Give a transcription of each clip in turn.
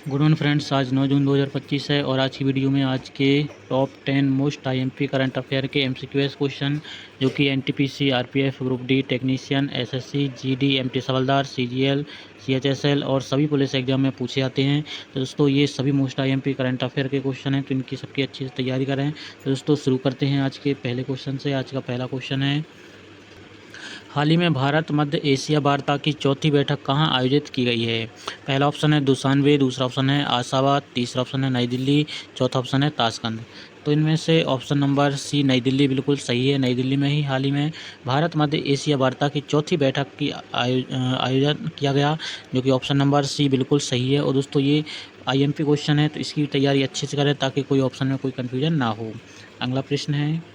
Good morning friends. आज 9 जून 2025 है और आज की वीडियो में आज के top 10 most IMP current affair के एमसीक्यूएस क्वेश्चन जो कि NTPC, RPF, group D, technician, SSC, GD, MT सवालदार, सीजीएल, सीएचएसएल और सभी पुलिस एग्जाम में पूछे जाते हैं। तो दोस्तों ये सभी मोस्ट आईएमपी करंट अफेयर के क्वेश्चन हैं, तो इनकी सबकी अच्छी से तैयारी करें। तो दोस्तों शुरू करते हैं आज के पहले क्वेश्चन से। आज का पहला क्वेश्चन है, हाल ही में भारत मध्य एशिया वार्ता की चौथी बैठक कहाँ आयोजित की गई है? पहला ऑप्शन है दुशानबे, दूसरा ऑप्शन है आशाबाद, तीसरा ऑप्शन है नई दिल्ली, चौथा ऑप्शन है ताशकंद। तो इनमें से ऑप्शन नंबर सी नई दिल्ली बिल्कुल सही है। नई दिल्ली में ही हाल ही में भारत मध्य एशिया वार्ता की चौथी बैठक की आयोजन किया गया, जो कि ऑप्शन नंबर सी बिल्कुल सही है। और दोस्तों ये आईएमपी क्वेश्चन है, तो इसकी तैयारी अच्छे से करें ताकि कोई ऑप्शन में कोई कन्फ्यूजन ना हो। अगला प्रश्न है,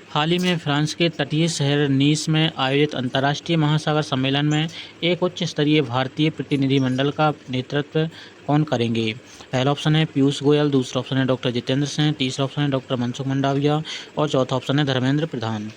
हाल ही में फ्रांस के तटीय शहर नीस में आयोजित अंतर्राष्ट्रीय महासागर सम्मेलन में एक उच्च स्तरीय भारतीय प्रतिनिधिमंडल का नेतृत्व कौन करेंगे? पहला ऑप्शन है पीयूष गोयल, दूसरा ऑप्शन है डॉक्टर जितेंद्र सिंह, तीसरा ऑप्शन है डॉक्टर मनसुख मंडाविया और चौथा ऑप्शन है धर्मेंद्र प्रधान।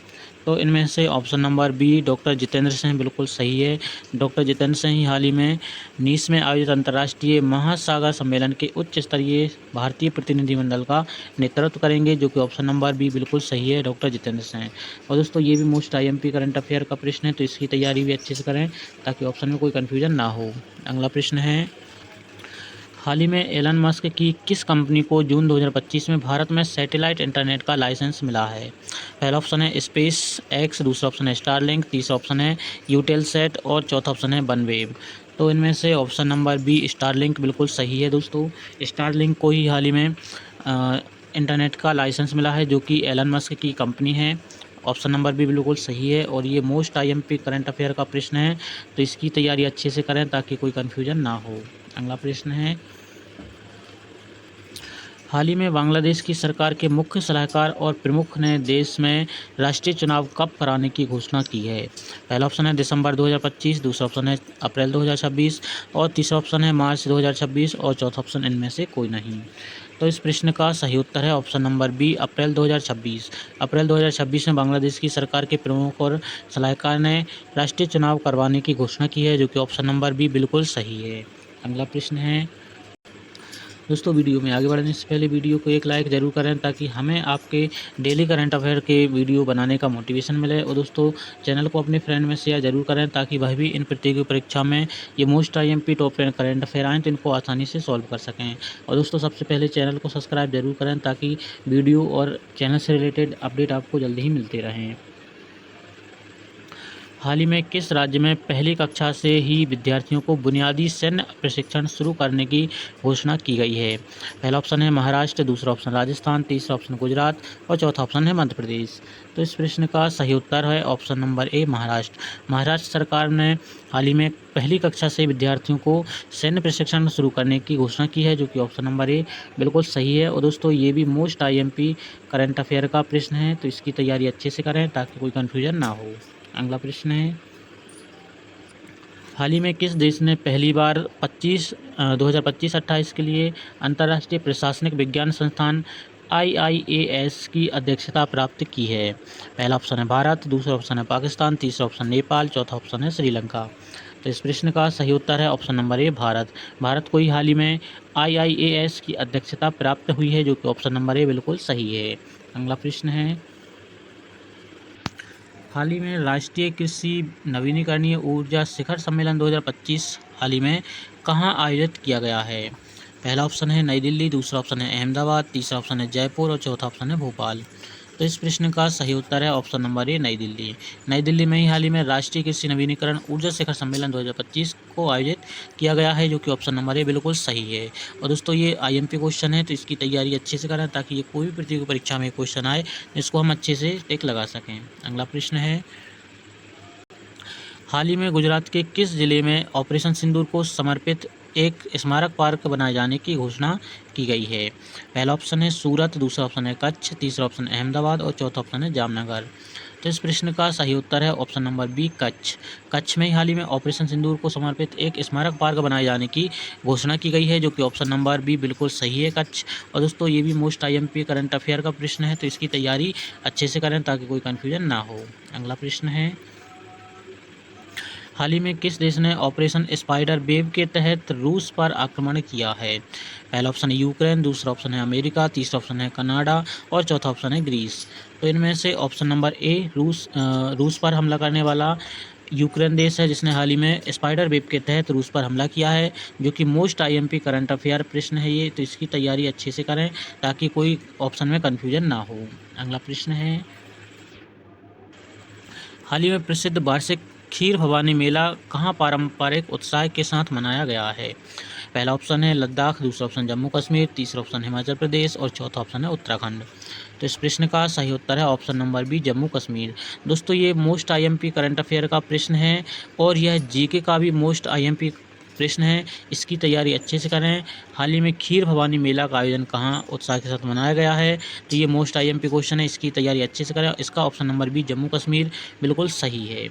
तो इनमें से option number B doctor Jitendra Singh बिल्कुल सही है। डॉक्टर जितेंद्र सिंह ही हाल ही में नीस में आयोजित अंतर्राष्ट्रीय महासागर सम्मेलन के उच्च स्तरीय भारतीय प्रतिनिधिमंडल का नेतृत्व करेंगे, जो कि ऑप्शन नंबर बी बिल्कुल सही है, डॉक्टर जितेंद्र सिंह। और दोस्तों ये भी मोस्ट आईएमपी करंट अफेयर का प्रश्न है, तो इसकी तैयारी भी अच्छे से करें ताकि ऑप्शन में कोई कन्फ्यूजन ना हो। अगला प्रश्न है, हाल ही में एलन मस्क की किस कंपनी को जून 2025 में भारत में सैटेलाइट इंटरनेट का लाइसेंस मिला है? पहला ऑप्शन है स्पेस एक्स, दूसरा ऑप्शन है स्टारलिंक, तीसरा ऑप्शन है यूटेलसेट और चौथा ऑप्शन है वनवेव। तो इनमें से ऑप्शन नंबर बी स्टारलिंक बिल्कुल सही है। दोस्तों स्टारलिंक को ही हाल ही में इंटरनेट का लाइसेंस मिला है, जो कि एलन मस्क की कंपनी है। ऑप्शन नंबर भी बिल्कुल सही है और ये मोस्ट आईएमपी करंट अफेयर का प्रश्न है, तो इसकी तैयारी अच्छे से करें ताकि कोई कन्फ्यूजन ना हो। अगला प्रश्न है, हाल ही में बांग्लादेश की सरकार के मुख्य सलाहकार और प्रमुख ने देश में राष्ट्रीय चुनाव कब कराने की घोषणा की है? पहला ऑप्शन है दिसंबर 2025, दूसरा ऑप्शन है अप्रैल 2026 और तीसरा ऑप्शन है मार्च 2026 और चौथा ऑप्शन इनमें से कोई नहीं। तो इस प्रश्न का सही उत्तर है ऑप्शन नंबर बी अप्रैल 2026। अप्रैल 2026 में बांग्लादेश की सरकार के प्रमुख और सलाहकार ने राष्ट्रीय चुनाव करवाने की घोषणा की है, जो कि ऑप्शन नंबर बी बिल्कुल सही है। अगला प्रश्न है, दोस्तों वीडियो में आगे बढ़ने से पहले वीडियो को एक लाइक ज़रूर करें ताकि हमें आपके डेली करंट अफेयर के वीडियो बनाने का मोटिवेशन मिले। और दोस्तों चैनल को अपने फ्रेंड में शेयर ज़रूर करें ताकि वह भी इन प्रतियोगी परीक्षा में ये most IMP top 10 current affair आएँ तो इनको आसानी से सॉल्व कर सकें। और दोस्तों सबसे पहले चैनल को सब्सक्राइब जरूर करें ताकि वीडियो और चैनल से रिलेटेड अपडेट आपको जल्दी ही मिलते रहें। हाल ही में किस राज्य में पहली कक्षा से ही विद्यार्थियों को बुनियादी सैन्य प्रशिक्षण शुरू करने की घोषणा की गई है? पहला ऑप्शन है महाराष्ट्र, दूसरा ऑप्शन राजस्थान, तीसरा ऑप्शन गुजरात और चौथा ऑप्शन है मध्य प्रदेश। तो इस प्रश्न का सही उत्तर है option number A Maharashtra. Maharashtra सरकार ने हाल ही में पहली कक्षा से विद्यार्थियों को सैन्य प्रशिक्षण शुरू करने की घोषणा की है, जो कि ऑप्शन नंबर ए बिल्कुल सही है। और दोस्तों ये भी मोस्ट आईएमपी करंट अफेयर का प्रश्न है, तो इसकी तैयारी अच्छे से करें ताकि कोई कन्फ्यूजन ना हो। अगला प्रश्न है, हाल ही में किस देश ने पहली बार 2025-28 के लिए अंतर्राष्ट्रीय प्रशासनिक विज्ञान संस्थान IIAS की अध्यक्षता प्राप्त की है? पहला ऑप्शन है भारत, दूसरा ऑप्शन है पाकिस्तान, तीसरा ऑप्शन नेपाल, चौथा ऑप्शन है श्रीलंका। तो इस प्रश्न का सही उत्तर है option number A Bharat. Bharat को ही हाल ही में IIAS की अध्यक्षता प्राप्त हुई है, जो कि ऑप्शन नंबर ए बिल्कुल सही है। अगला प्रश्न है, हाल ही में राष्ट्रीय कृषि नवीनीकरणीय ऊर्जा शिखर सम्मेलन 2025 हाल ही में कहाँ आयोजित किया गया है? पहला ऑप्शन है नई दिल्ली, दूसरा ऑप्शन है अहमदाबाद, तीसरा ऑप्शन है जयपुर और चौथा ऑप्शन है भोपाल। तो इस प्रश्न का सही उत्तर है ऑप्शन नंबर ए नई दिल्ली। नई दिल्ली में ही हाल ही में राष्ट्रीय कृषि नवीनीकरण ऊर्जा शिखर सम्मेलन 2025 को आयोजित किया गया है, जो कि ऑप्शन नंबर ए बिल्कुल सही है। और दोस्तों ये आईएमपी क्वेश्चन है, तो इसकी तैयारी अच्छे से करें ताकि ये कोई भी प्रतियोगी परीक्षा में क्वेश्चन आए इसको हम अच्छे से टिक लगा सकें। अगला प्रश्न है, हाल ही में गुजरात के किस जिले में ऑपरेशन सिंदूर को समर्पित एक स्मारक पार्क बनाए जाने की घोषणा की गई है? पहला ऑप्शन है सूरत, दूसरा ऑप्शन है कच्छ, तीसरा ऑप्शन अहमदाबाद और चौथा ऑप्शन है जामनगर। तो इस प्रश्न का सही उत्तर है option number B Kutch. Kutch में ही हाल ही में ऑपरेशन सिंदूर को समर्पित एक स्मारक पार्क बनाए जाने की घोषणा की गई है, जो कि ऑप्शन नंबर बी बिल्कुल सही है कच्छ। और दोस्तों ये भी मोस्ट आईएमपी करंट अफेयर का प्रश्न है, तो इसकी तैयारी अच्छे से करें ताकि कोई कन्फ्यूजन ना हो। अगला प्रश्न है, हाल ही में किस देश ने ऑपरेशन स्पाइडर वेव के तहत रूस पर आक्रमण किया है? पहला ऑप्शन है यूक्रेन, दूसरा ऑप्शन है अमेरिका, तीसरा ऑप्शन है कनाडा और चौथा ऑप्शन है ग्रीस। तो इनमें से ऑप्शन नंबर ए रूस पर हमला करने वाला यूक्रेन देश है, जिसने हाल ही में स्पाइडर वेव के तहत रूस पर हमला किया है, जो कि मोस्ट आईएमपी करंट अफेयर प्रश्न है ये, तो इसकी तैयारी अच्छे से करें ताकि कोई ऑप्शन में कन्फ्यूजन ना हो। अगला प्रश्न है, हाल ही में प्रसिद्ध वार्षिक खीर भवानी मेला कहाँ पारंपरिक उत्साह के साथ मनाया गया है? पहला ऑप्शन है लद्दाख, दूसरा ऑप्शन जम्मू कश्मीर, तीसरा ऑप्शन हिमाचल प्रदेश और चौथा ऑप्शन है उत्तराखंड। तो इस प्रश्न का सही उत्तर है option number B, Jammu Kashmir. दोस्तों, ये मोस्ट आईएमपी करंट अफेयर का प्रश्न है और यह जीके का भी मोस्ट आईएमपी प्रश्न है। इसकी तैयारी अच्छे से करें। हाल ही में खीर भवानी मेला का आयोजन कहाँ उत्साह के साथ मनाया गया है? तो ये मोस्ट आईएमपी क्वेश्चन है, इसकी तैयारी अच्छे से करें। इसका option number B, Jammu Kashmir, बिल्कुल सही है।